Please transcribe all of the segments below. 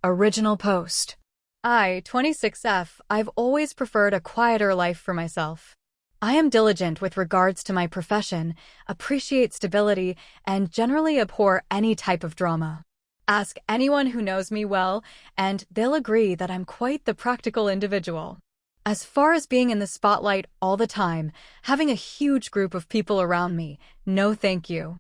Original post. I, 26F, I've always preferred a quieter life for myself. I am diligent with regards to my profession, appreciate stability, and generally abhor any type of drama. Ask anyone who knows me well, and they'll agree that I'm quite the practical individual. As far as being in the spotlight all the time, having a huge group of people around me, no thank you.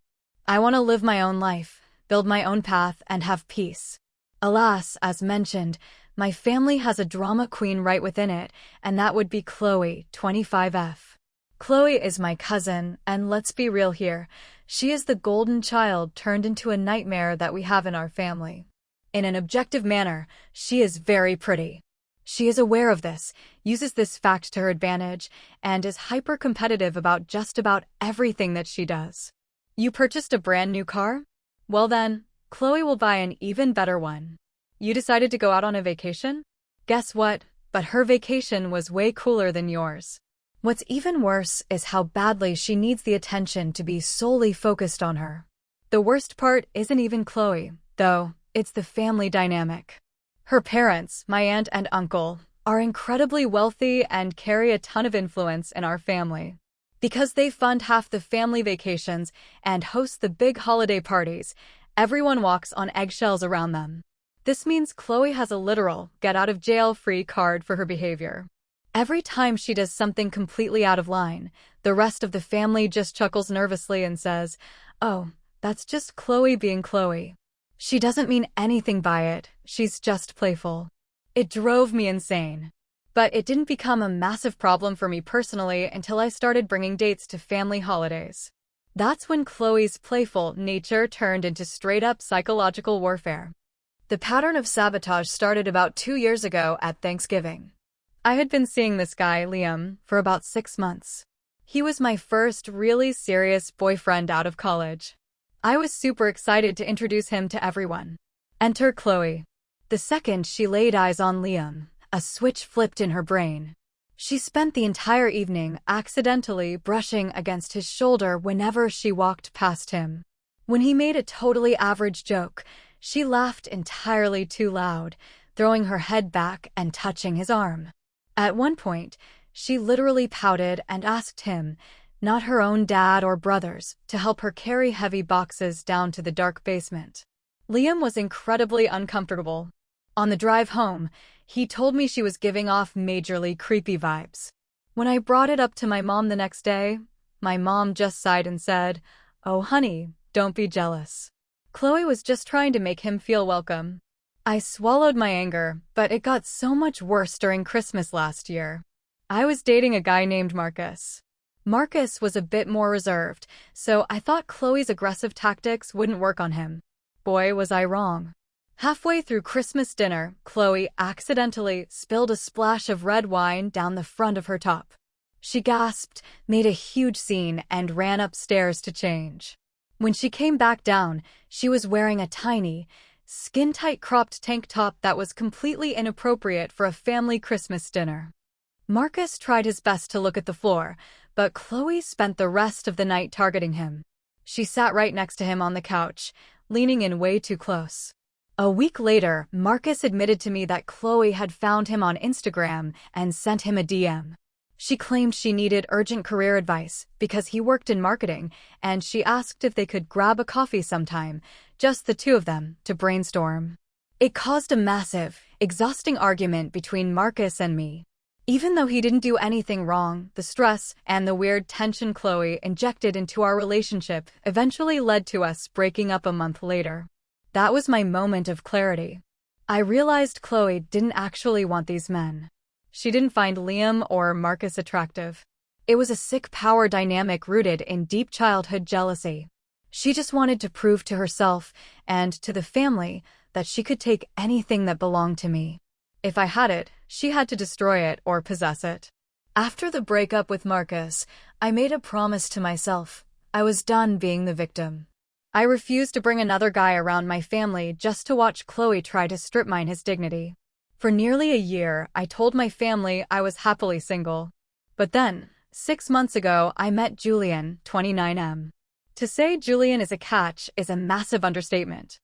I want to live my own life, build my own path, and have peace. Alas, as mentioned, my family has a drama queen right within it, and that would be Chloe, 25F. Chloe is my cousin, and let's be real here, she is the golden child turned into a nightmare that we have in our family. In an objective manner, she is very pretty. She is aware of this, uses this fact to her advantage, and is hyper-competitive about just about everything that she does. You purchased a brand new car? Well then, Chloe will buy an even better one. You decided to go out on a vacation? Guess what? But her vacation was way cooler than yours. What's even worse is how badly she needs the attention to be solely focused on her. The worst part isn't even Chloe, though, it's the family dynamic. Her parents, my aunt and uncle, are incredibly wealthy and carry a ton of influence in our family. Because they fund half the family vacations and host the big holiday parties, everyone walks on eggshells around them. This means Chloe has a literal get-out-of-jail-free card for her behavior. Every time she does something completely out of line, the rest of the family just chuckles nervously and says, "Oh, that's just Chloe being Chloe. She doesn't mean anything by it, she's just playful." It drove me insane. But it didn't become a massive problem for me personally until I started bringing dates to family holidays. That's when Chloe's playful nature turned into straight-up psychological warfare. The pattern of sabotage started about 2 years ago at Thanksgiving. I had been seeing this guy, Liam, for about 6 months. He was my first really serious boyfriend out of college. I was super excited to introduce him to everyone. Enter Chloe. The second she laid eyes on Liam, a switch flipped in her brain. She spent the entire evening accidentally brushing against his shoulder whenever she walked past him. When he made a totally average joke, she laughed entirely too loud, throwing her head back and touching his arm. At one point, she literally pouted and asked him, not her own dad or brothers, to help her carry heavy boxes down to the dark basement. Liam was incredibly uncomfortable. On the drive home, he told me she was giving off majorly creepy vibes. When I brought it up to my mom the next day, my mom just sighed and said, "Oh honey, don't be jealous. Chloe was just trying to make him feel welcome." I swallowed my anger, but it got so much worse during Christmas last year. I was dating a guy named Marcus. Marcus was a bit more reserved, so I thought Chloe's aggressive tactics wouldn't work on him. Boy, was I wrong. Halfway through Christmas dinner, Chloe accidentally spilled a splash of red wine down the front of her top. She gasped, made a huge scene, and ran upstairs to change. When she came back down, she was wearing a tiny, skin-tight cropped tank top that was completely inappropriate for a family Christmas dinner. Marcus tried his best to look at the floor, but Chloe spent the rest of the night targeting him. She sat right next to him on the couch, leaning in way too close. A week later, Marcus admitted to me that Chloe had found him on Instagram and sent him a DM. She claimed she needed urgent career advice because he worked in marketing, and she asked if they could grab a coffee sometime, just the two of them, to brainstorm. It caused a massive, exhausting argument between Marcus and me. Even though he didn't do anything wrong, the stress and the weird tension Chloe injected into our relationship eventually led to us breaking up a month later. That was my moment of clarity. I realized Chloe didn't actually want these men. She didn't find Liam or Marcus attractive. It was a sick power dynamic rooted in deep childhood jealousy. She just wanted to prove to herself and to the family that she could take anything that belonged to me. If I had it, she had to destroy it or possess it. After the breakup with Marcus, I made a promise to myself. I was done being the victim. I refused to bring another guy around my family just to watch Chloe try to strip mine his dignity. For nearly a year, I told my family I was happily single. But then, 6 months ago, I met Julian, 29M. To say Julian is a catch is a massive understatement.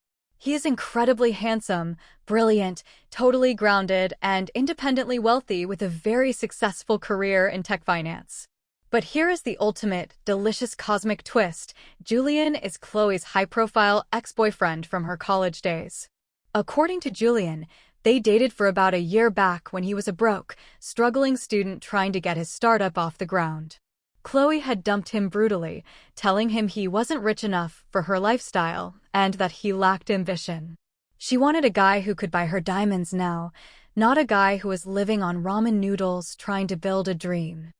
He is incredibly handsome, brilliant, totally grounded, and independently wealthy with a very successful career in tech finance. But here is the ultimate, delicious cosmic twist. Julian is Chloe's high-profile ex-boyfriend from her college days. According to Julian, they dated for about a year back when he was a broke, struggling student trying to get his startup off the ground. Chloe had dumped him brutally, telling him he wasn't rich enough for her lifestyle and that he lacked ambition. She wanted a guy who could buy her diamonds now, not a guy who was living on ramen noodles trying to build a dream.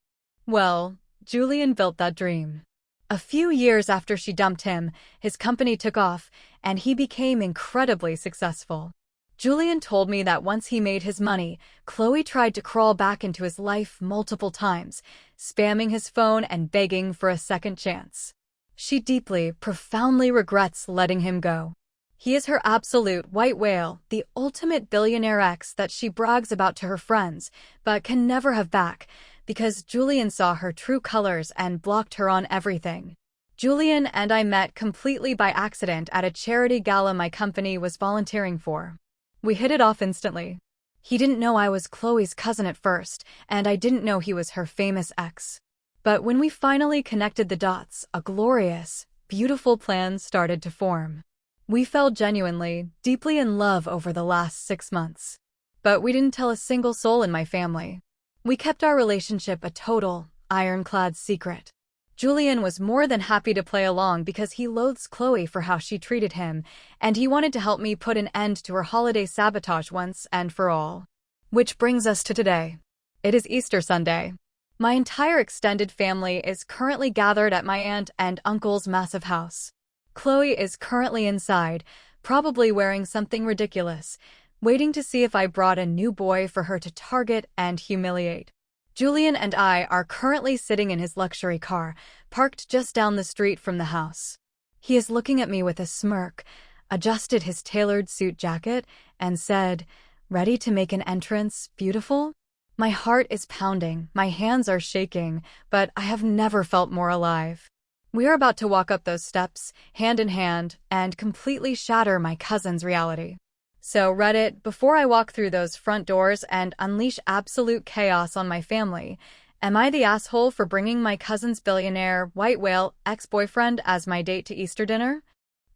Well, Julian built that dream. A few years after she dumped him, his company took off, and he became incredibly successful. Julian told me that once he made his money, Chloe tried to crawl back into his life multiple times, spamming his phone and begging for a second chance. She deeply, profoundly regrets letting him go. He is her absolute white whale, the ultimate billionaire ex that she brags about to her friends, but can never have back, because Julian saw her true colors and blocked her on everything. Julian and I met completely by accident at a charity gala my company was volunteering for. We hit it off instantly. He didn't know I was Chloe's cousin at first, and I didn't know he was her famous ex. But when we finally connected the dots, a glorious, beautiful plan started to form. We fell genuinely, deeply in love over the last 6 months. But we didn't tell a single soul in my family. We kept our relationship a total, ironclad secret. Julian was more than happy to play along because he loathes Chloe for how she treated him, and he wanted to help me put an end to her holiday sabotage once and for all. Which brings us to today. It is Easter Sunday. My entire extended family is currently gathered at my aunt and uncle's massive house. Chloe is currently inside, probably wearing something ridiculous, waiting to see if I brought a new boy for her to target and humiliate. Julian and I are currently sitting in his luxury car, parked just down the street from the house. He is looking at me with a smirk, adjusted his tailored suit jacket, and said, "Ready to make an entrance, beautiful?" My heart is pounding, my hands are shaking, but I have never felt more alive. We are about to walk up those steps, hand in hand, and completely shatter my cousin's reality. So Reddit, before I walk through those front doors and unleash absolute chaos on my family, am I the asshole for bringing my cousin's billionaire, white whale, ex-boyfriend as my date to Easter dinner?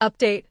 Update.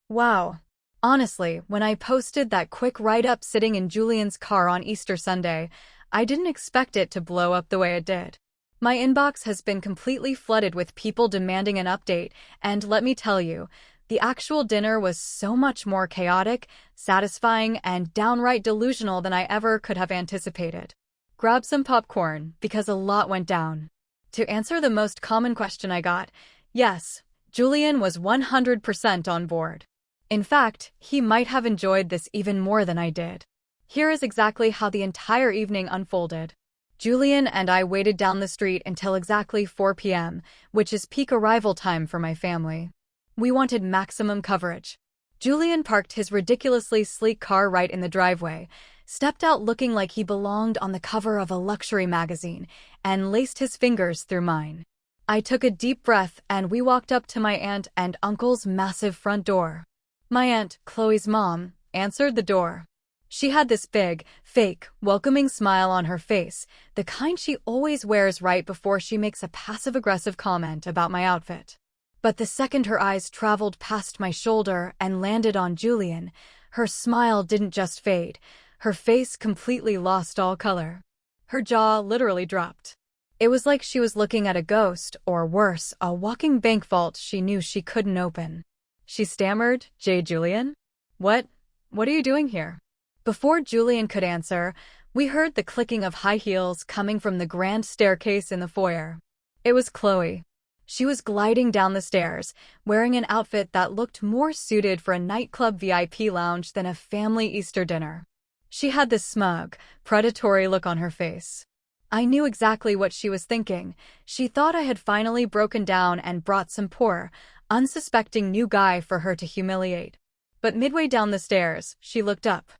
Wow. Honestly, when I posted that quick write-up sitting in Julian's car on Easter Sunday, I didn't expect it to blow up the way it did. My inbox has been completely flooded with people demanding an update, and let me tell you, the actual dinner was so much more chaotic, satisfying, and downright delusional than I ever could have anticipated. Grab some popcorn, because a lot went down. To answer the most common question I got, yes, Julian was 100% on board. In fact, he might have enjoyed this even more than I did. Here is exactly how the entire evening unfolded. Julian and I waited down the street until exactly 4 p.m., which is peak arrival time for my family. We wanted maximum coverage. Julian parked his ridiculously sleek car right in the driveway, stepped out looking like he belonged on the cover of a luxury magazine, and laced his fingers through mine. I took a deep breath and we walked up to my aunt and uncle's massive front door. My aunt, Chloe's mom, answered the door. She had this big, fake, welcoming smile on her face, the kind she always wears right before she makes a passive-aggressive comment about my outfit. But the second her eyes traveled past my shoulder and landed on Julian, her smile didn't just fade. Her face completely lost all color. Her jaw literally dropped. It was like she was looking at a ghost, or worse, a walking bank vault she knew she couldn't open. She stammered, "J. Julian? What are you doing here?" Before Julian could answer, we heard the clicking of high heels coming from the grand staircase in the foyer. It was Chloe. She was gliding down the stairs, wearing an outfit that looked more suited for a nightclub VIP lounge than a family Easter dinner. She had this smug, predatory look on her face. I knew exactly what she was thinking. She thought I had finally broken down and brought some poor, unsuspecting new guy for her to humiliate. But midway down the stairs, she looked up.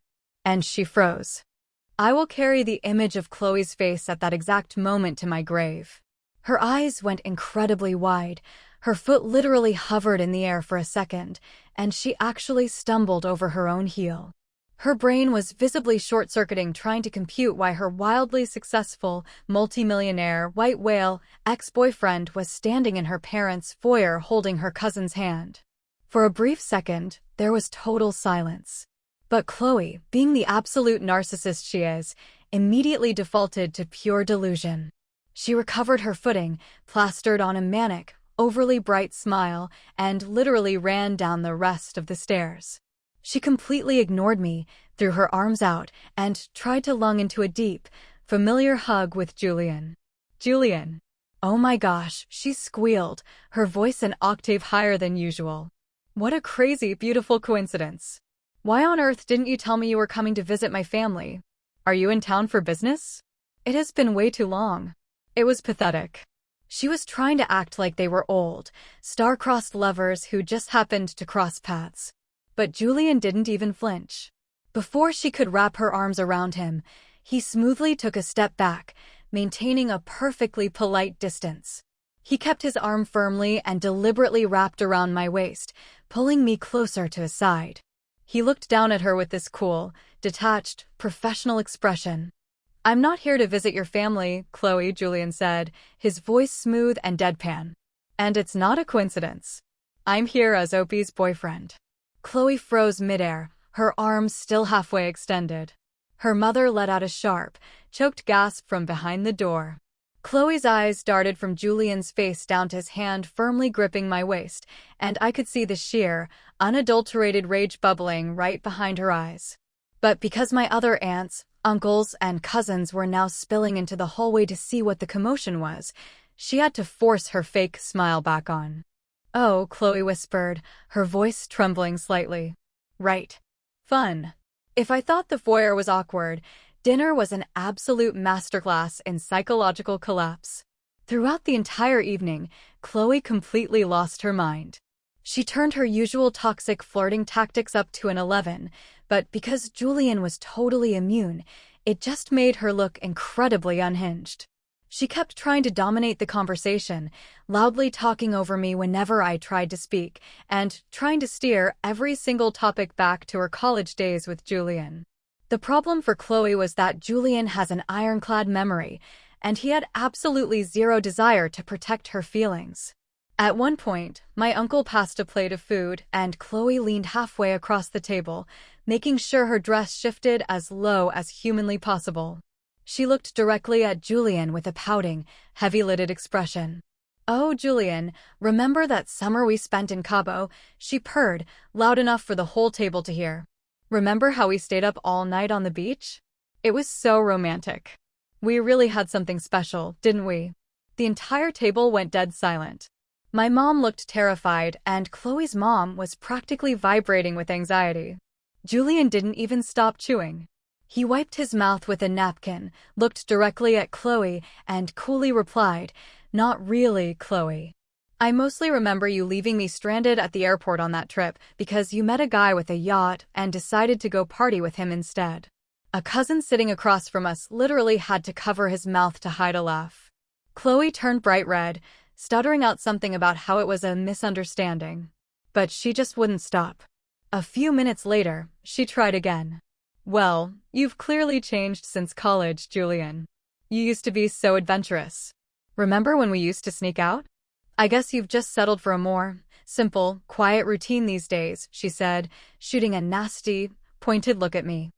And she froze. I will carry the image of Chloe's face at that exact moment to my grave. Her eyes went incredibly wide, Her foot literally hovered in the air for a second, and she actually stumbled over her own heel. Her brain was visibly short-circuiting trying to compute why her wildly successful, multimillionaire, white whale ex-boyfriend was standing in her parents' foyer holding her cousin's hand. For a brief second, there was total silence. But Chloe, being the absolute narcissist she is, immediately defaulted to pure delusion. She recovered her footing, plastered on a manic, overly bright smile, and literally ran down the rest of the stairs. She completely ignored me, threw her arms out, and tried to lung into a deep, familiar hug with Julian. Julian. Oh my gosh, she squealed, her voice an octave higher than usual. What a crazy, beautiful coincidence. Why on earth didn't you tell me you were coming to visit my family? Are you in town for business? It has been way too long. It was pathetic. She was trying to act like they were old, star-crossed lovers who just happened to cross paths. But Julian didn't even flinch. Before she could wrap her arms around him, he smoothly took a step back, maintaining a perfectly polite distance. He kept his arm firmly and deliberately wrapped around my waist, pulling me closer to his side. He looked down at her with this cool, detached, professional expression. I'm not here to visit your family, Chloe, Julian said, his voice smooth and deadpan. And it's not a coincidence. I'm here as Opie's boyfriend. Chloe froze midair, her arms still halfway extended. Her mother let out a sharp, choked gasp from behind the door. Chloe's eyes darted from Julian's face down to his hand firmly gripping my waist, and I could see the sheer, unadulterated rage bubbling right behind her eyes. But because my other aunts, uncles, and cousins were now spilling into the hallway to see what the commotion was, she had to force her fake smile back on. Oh, Chloe whispered, her voice trembling slightly. Right. Fun. If I thought the foyer was awkward, dinner was an absolute masterclass in psychological collapse. Throughout the entire evening, Chloe completely lost her mind. She turned her usual toxic flirting tactics up to an 11, but because Julian was totally immune, it just made her look incredibly unhinged. She kept trying to dominate the conversation, loudly talking over me whenever I tried to speak, and trying to steer every single topic back to her college days with Julian. The problem for Chloe was that Julian has an ironclad memory, and he had absolutely zero desire to protect her feelings. At one point, my uncle passed a plate of food, and Chloe leaned halfway across the table, making sure her dress shifted as low as humanly possible. She looked directly at Julian with a pouting, heavy-lidded expression. Oh, Julian, remember that summer we spent in Cabo? She purred, loud enough for the whole table to hear. Remember how we stayed up all night on the beach? It was so romantic. We really had something special, didn't we? The entire table went dead silent. My mom looked terrified, and Chloe's mom was practically vibrating with anxiety. Julian didn't even stop chewing. He wiped his mouth with a napkin, looked directly at Chloe, and coolly replied, "Not really, Chloe. I mostly remember you leaving me stranded at the airport on that trip because you met a guy with a yacht and decided to go party with him instead." A cousin sitting across from us literally had to cover his mouth to hide a laugh. Chloe turned bright red, stuttering out something about how it was a misunderstanding. But she just wouldn't stop. A few minutes later, she tried again. Well, you've clearly changed since college, Julian. You used to be so adventurous. Remember when we used to sneak out? I guess you've just settled for a more simple, quiet routine these days, she said, shooting a nasty, pointed look at me.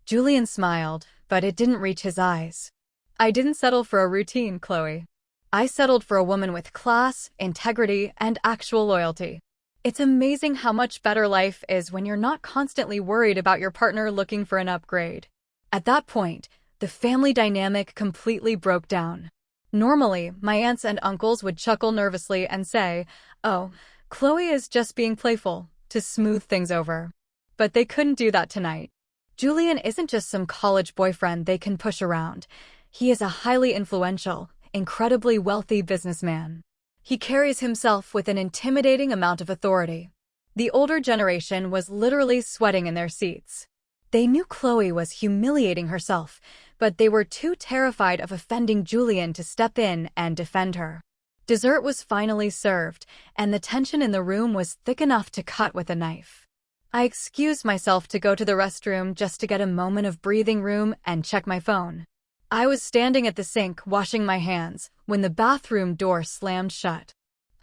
Julian smiled, but it didn't reach his eyes. I didn't settle for a routine, Chloe. I settled for a woman with class, integrity, and actual loyalty. It's amazing how much better life is when you're not constantly worried about your partner looking for an upgrade. At that point, the family dynamic completely broke down. Normally, my aunts and uncles would chuckle nervously and say, "Oh, Chloe is just being playful," to smooth things over. But they couldn't do that tonight. Julian isn't just some college boyfriend they can push around. He is a highly influential, incredibly wealthy businessman. He carries himself with an intimidating amount of authority. The older generation was literally sweating in their seats. They knew Chloe was humiliating herself, but they were too terrified of offending Julian to step in and defend her. Dessert was finally served, and the tension in the room was thick enough to cut with a knife. I excused myself to go to the restroom just to get a moment of breathing room and check my phone. I was standing at the sink washing my hands when the bathroom door slammed shut.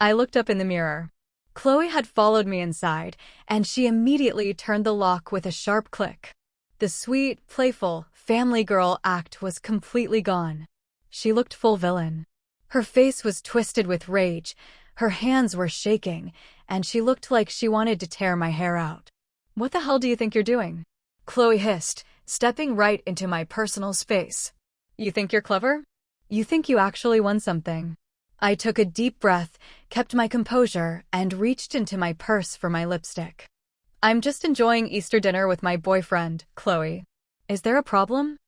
I looked up in the mirror. Chloe had followed me inside, and she immediately turned the lock with a sharp click. The sweet, playful, family girl act was completely gone. She looked full villain. Her face was twisted with rage, her hands were shaking, and she looked like she wanted to tear my hair out. "What the hell do you think you're doing?" Chloe hissed, stepping right into my personal space. "You think you're clever? You think you actually won something?" I took a deep breath, kept my composure, and reached into my purse for my lipstick. "I'm just enjoying Easter dinner with my boyfriend, Chloe. Is there a problem?"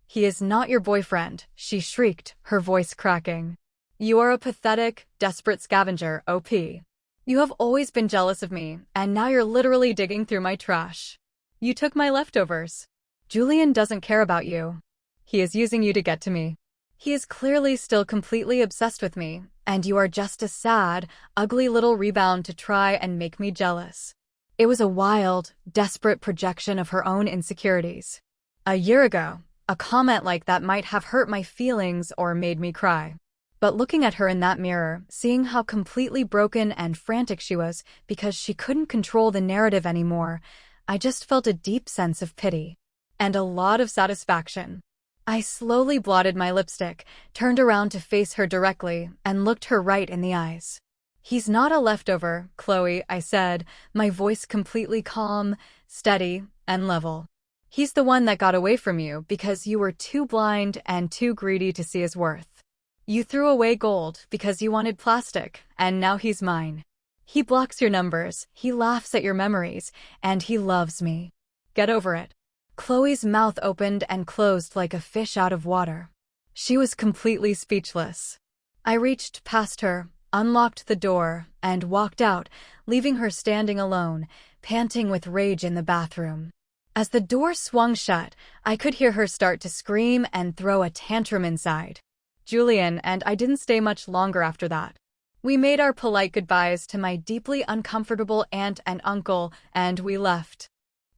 "He is not your boyfriend," she shrieked, her voice cracking. "You are a pathetic, desperate scavenger, OP. You have always been jealous of me, and now you're literally digging through my trash. You took my leftovers. Julian doesn't care about you. He is using you to get to me. He is clearly still completely obsessed with me, and you are just a sad, ugly little rebound to try and make me jealous." It was a wild, desperate projection of her own insecurities. A year ago, a comment like that might have hurt my feelings or made me cry. But looking at her in that mirror, seeing how completely broken and frantic she was because she couldn't control the narrative anymore, I just felt a deep sense of pity. And a lot of satisfaction. I slowly blotted my lipstick, turned around to face her directly, and looked her right in the eyes. "He's not a leftover, Chloe," I said, my voice completely calm, steady, and level. "He's the one that got away from you because you were too blind and too greedy to see his worth. You threw away gold because you wanted plastic, and now he's mine. He blocks your numbers, he laughs at your memories, and he loves me. Get over it." Chloe's mouth opened and closed like a fish out of water. She was completely speechless. I reached past her, unlocked the door, and walked out, leaving her standing alone, panting with rage in the bathroom. As the door swung shut, I could hear her start to scream and throw a tantrum inside. Julian and I didn't stay much longer after that. We made our polite goodbyes to my deeply uncomfortable aunt and uncle, and we left.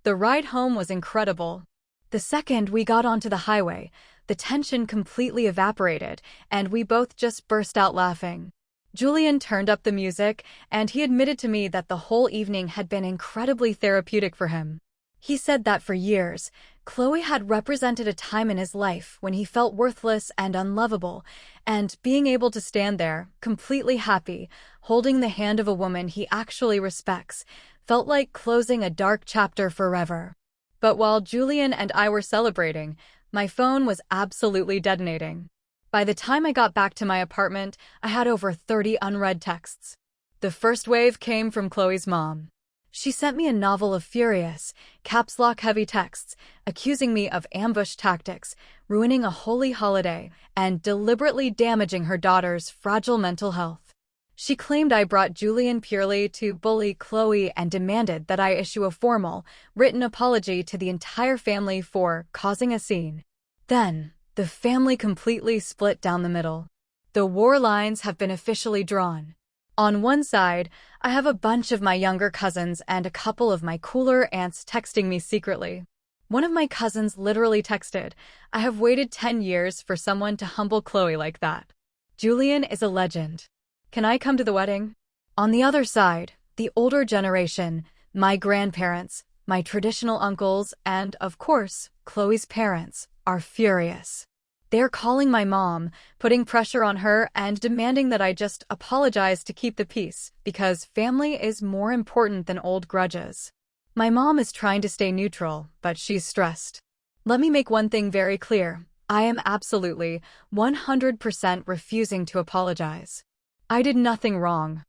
The ride home was incredible. The second we got onto the highway, the tension completely evaporated, and we both just burst out laughing. Julian turned up the music, and he admitted to me that the whole evening had been incredibly therapeutic for him. He said that for years, Chloe had represented a time in his life when he felt worthless and unlovable, and being able to stand there, completely happy, holding the hand of a woman he actually respects, felt like closing a dark chapter forever. But while Julian and I were celebrating, my phone was absolutely detonating. By the time I got back to my apartment, I had over 30 unread texts. The first wave came from Chloe's mom. She sent me a novel of furious, caps lock heavy texts, accusing me of ambush tactics, ruining a holy holiday, and deliberately damaging her daughter's fragile mental health. She claimed I brought Julian purely to bully Chloe and demanded that I issue a formal, written apology to the entire family for causing a scene. Then, the family completely split down the middle. The war lines have been officially drawn. On one side, I have a bunch of my younger cousins and a couple of my cooler aunts texting me secretly. One of my cousins literally texted, "I have waited 10 years for someone to humble Chloe like that. Julian is a legend. Can I come to the wedding?" On the other side, the older generation, my grandparents, my traditional uncles, and, of course, Chloe's parents, are furious. They're calling my mom, putting pressure on her, and demanding that I just apologize to keep the peace, because family is more important than old grudges. My mom is trying to stay neutral, but she's stressed. Let me make one thing very clear. I am absolutely, 100% refusing to apologize. I did nothing wrong.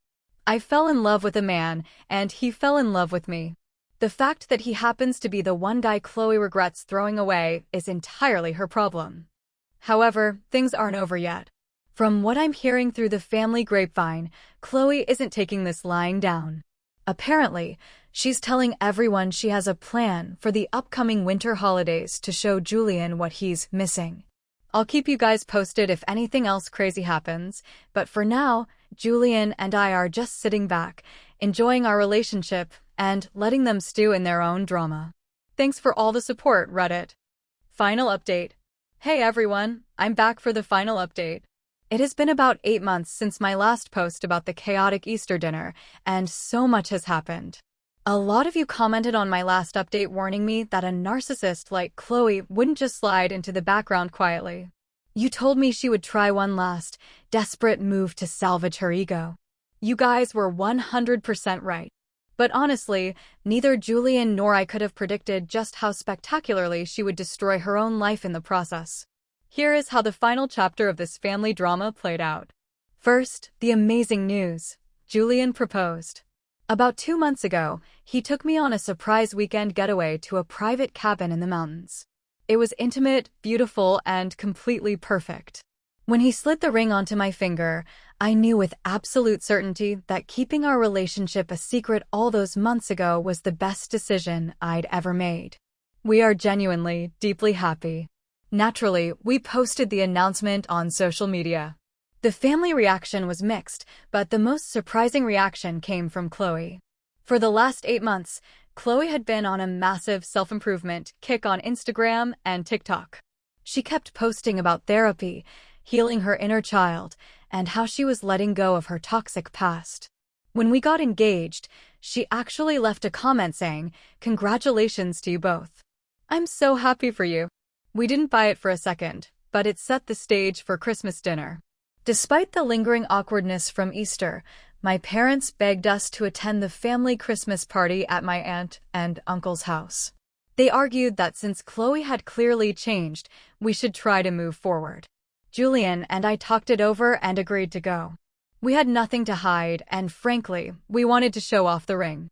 I fell in love with a man, and he fell in love with me. The fact that he happens to be the one guy Chloe regrets throwing away is entirely her problem. However, things aren't over yet. From what I'm hearing through the family grapevine, Chloe isn't taking this lying down. Apparently, she's telling everyone she has a plan for the upcoming winter holidays to show Julian what he's missing. I'll keep you guys posted if anything else crazy happens, but for now, Julian and I are just sitting back, enjoying our relationship, and letting them stew in their own drama. Thanks for all the support, Reddit. Final update. Hey everyone, I'm back for the final update. It has been about 8 months since my last post about the chaotic Easter dinner, and so much has happened. A lot of you commented on my last update warning me that a narcissist like Chloe wouldn't just slide into the background quietly. You told me she would try one last, desperate move to salvage her ego. You guys were 100% right. But honestly, neither Julian nor I could have predicted just how spectacularly she would destroy her own life in the process. Here is how the final chapter of this family drama played out. First, the amazing news. Julian proposed. About 2 months ago, he took me on a surprise weekend getaway to a private cabin in the mountains. It was intimate, beautiful, and completely perfect. When he slid the ring onto my finger, I knew with absolute certainty that keeping our relationship a secret all those months ago was the best decision I'd ever made. We are genuinely, deeply happy. Naturally, we posted the announcement on social media. The family reaction was mixed, but the most surprising reaction came from Chloe. For the last 8 months, Chloe had been on a massive self-improvement kick on Instagram and TikTok. She kept posting about therapy, healing her inner child, and how she was letting go of her toxic past. When we got engaged, she actually left a comment saying, "Congratulations to you both. I'm so happy for you." We didn't buy it for a second, but it set the stage for Christmas dinner. Despite the lingering awkwardness from Easter, my parents begged us to attend the family Christmas party at my aunt and uncle's house. They argued that since Chloe had clearly changed, we should try to move forward. Julian and I talked it over and agreed to go. We had nothing to hide, and frankly, we wanted to show off the ring.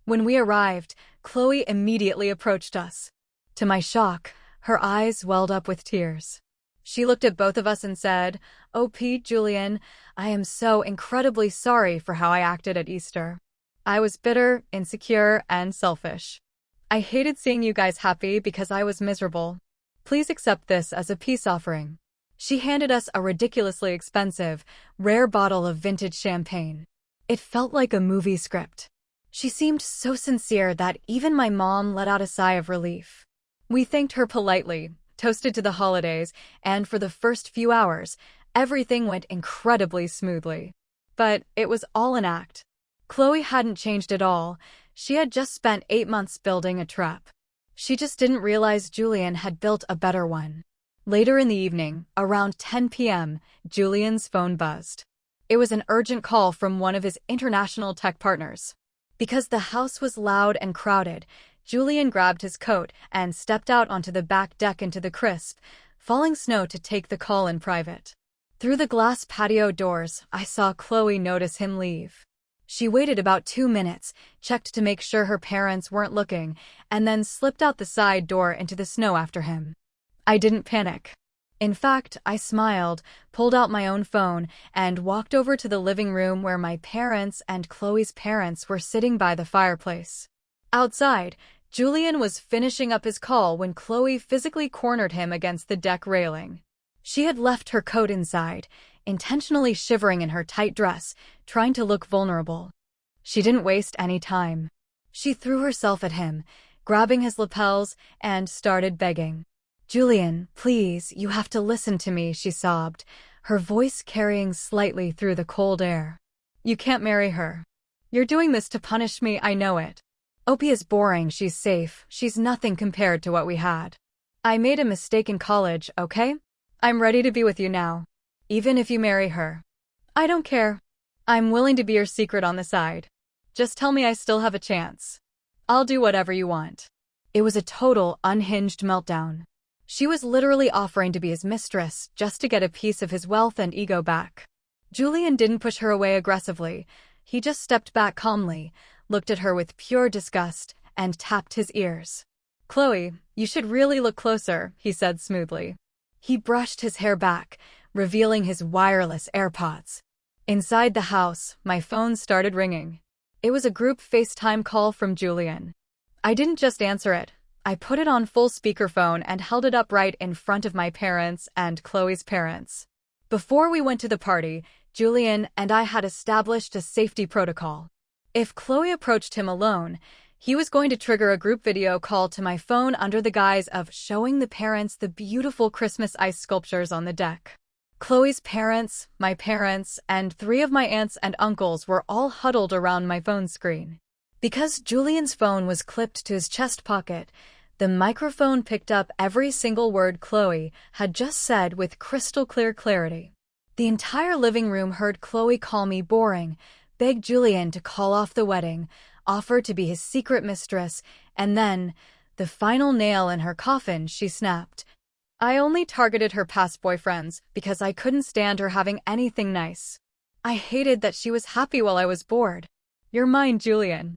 When we arrived, Chloe immediately approached us. To my shock, her eyes welled up with tears. She looked at both of us and said, "OP, Julian, I am so incredibly sorry for how I acted at Easter. I was bitter, insecure, and selfish. I hated seeing you guys happy because I was miserable. Please accept this as a peace offering." She handed us a ridiculously expensive, rare bottle of vintage champagne. It felt like a movie script. She seemed so sincere that even my mom let out a sigh of relief. We thanked her politely, toasted to the holidays, and for the first few hours, everything went incredibly smoothly. But it was all an act. Chloe hadn't changed at all. She had just spent 8 months building a trap. She just didn't realize Julian had built a better one. Later in the evening, around 10 p.m., Julian's phone buzzed. It was an urgent call from one of his international tech partners. Because the house was loud and crowded, Julian grabbed his coat and stepped out onto the back deck into the crisp, falling snow to take the call in private. Through the glass patio doors, I saw Chloe notice him leave. She waited about 2 minutes, checked to make sure her parents weren't looking, and then slipped out the side door into the snow after him. I didn't panic. In fact, I smiled, pulled out my own phone, and walked over to the living room where my parents and Chloe's parents were sitting by the fireplace. Outside, Julian was finishing up his call when Chloe physically cornered him against the deck railing. She had left her coat inside, intentionally shivering in her tight dress, trying to look vulnerable. She didn't waste any time. She threw herself at him, grabbing his lapels, and started begging. "Julian, please, you have to listen to me," she sobbed, her voice carrying slightly through the cold air. "You can't marry her. You're doing this to punish me, I know it. Opie is boring, she's safe, she's nothing compared to what we had. I made a mistake in college, okay? I'm ready to be with you now. Even if you marry her. I don't care. I'm willing to be your secret on the side. Just tell me I still have a chance. I'll do whatever you want." It was a total, unhinged meltdown. She was literally offering to be his mistress just to get a piece of his wealth and ego back. Julian didn't push her away aggressively. He just stepped back calmly, looked at her with pure disgust, and tapped his ears. "Chloe, you should really look closer," he said smoothly. He brushed his hair back, revealing his wireless AirPods. Inside the house, my phone started ringing. It was a group FaceTime call from Julian. I didn't just answer it. I put it on full speakerphone and held it up right in front of my parents and Chloe's parents. Before we went to the party, Julian and I had established a safety protocol. If Chloe approached him alone, he was going to trigger a group video call to my phone under the guise of showing the parents the beautiful Christmas ice sculptures on the deck. Chloe's parents, my parents, and 3 of my aunts and uncles were all huddled around my phone screen. Because Julian's phone was clipped to his chest pocket, the microphone picked up every single word Chloe had just said with crystal clear clarity. The entire living room heard Chloe call me boring, beg Julian to call off the wedding, offer to be his secret mistress, and then, the final nail in her coffin, she snapped. I only targeted her past boyfriends because I couldn't stand her having anything nice. I hated that she was happy while I was bored. You're mine, Julian.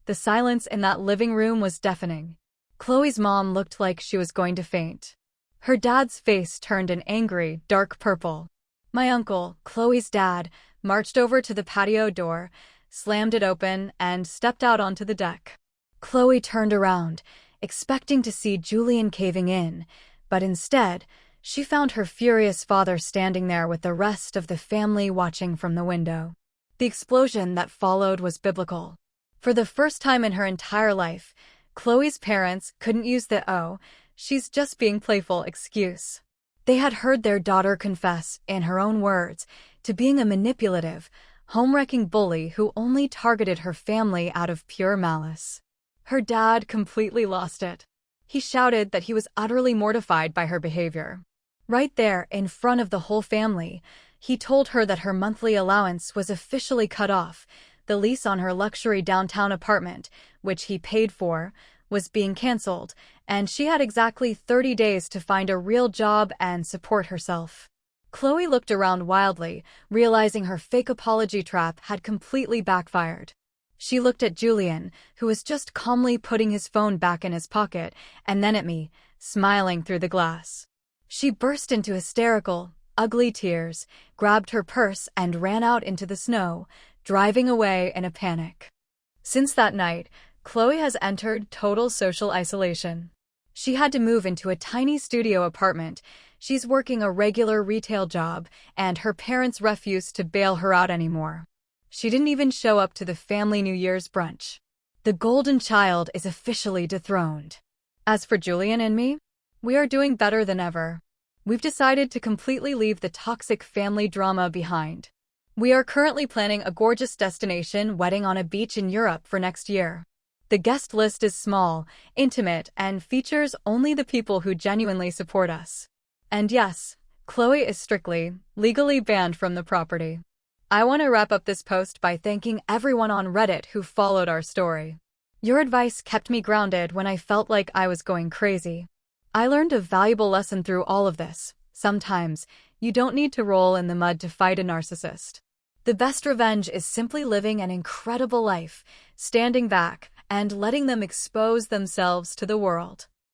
The silence in that living room was deafening. Chloe's mom looked like she was going to faint. Her dad's face turned an angry, dark purple. My uncle, Chloe's dad, marched over to the patio door, slammed it open, and stepped out onto the deck. Chloe turned around, expecting to see Julian caving in, but instead, she found her furious father standing there with the rest of the family watching from the window. The explosion that followed was biblical. For the first time in her entire life, Chloe's parents couldn't use the "oh, she's just being playful" excuse. They had heard their daughter confess, in her own words, to being a manipulative, home-wrecking bully who only targeted her family out of pure malice. Her dad completely lost it. He shouted that he was utterly mortified by her behavior. Right there, in front of the whole family, he told her that her monthly allowance was officially cut off, the lease on her luxury downtown apartment, which he paid for, was being canceled, and she had exactly 30 days to find a real job and support herself. Chloe looked around wildly, realizing her fake apology trap had completely backfired. She looked at Julian, who was just calmly putting his phone back in his pocket, and then at me, smiling through the glass. She burst into hysterical, ugly tears, grabbed her purse and ran out into the snow, driving away in a panic. Since that night, Chloe has entered total social isolation. She had to move into a tiny studio apartment. She's working a regular retail job, and her parents refused to bail her out anymore. She didn't even show up to the family New Year's brunch. The golden child is officially dethroned. As for Julian and me, we are doing better than ever. We've decided to completely leave the toxic family drama behind. We are currently planning a gorgeous destination wedding on a beach in Europe for next year. The guest list is small, intimate, and features only the people who genuinely support us. And yes, Chloe is strictly, legally banned from the property. I want to wrap up this post by thanking everyone on Reddit who followed our story. Your advice kept me grounded when I felt like I was going crazy. I learned a valuable lesson through all of this. Sometimes, you don't need to roll in the mud to fight a narcissist. The best revenge is simply living an incredible life, standing back, and letting them expose themselves to the world.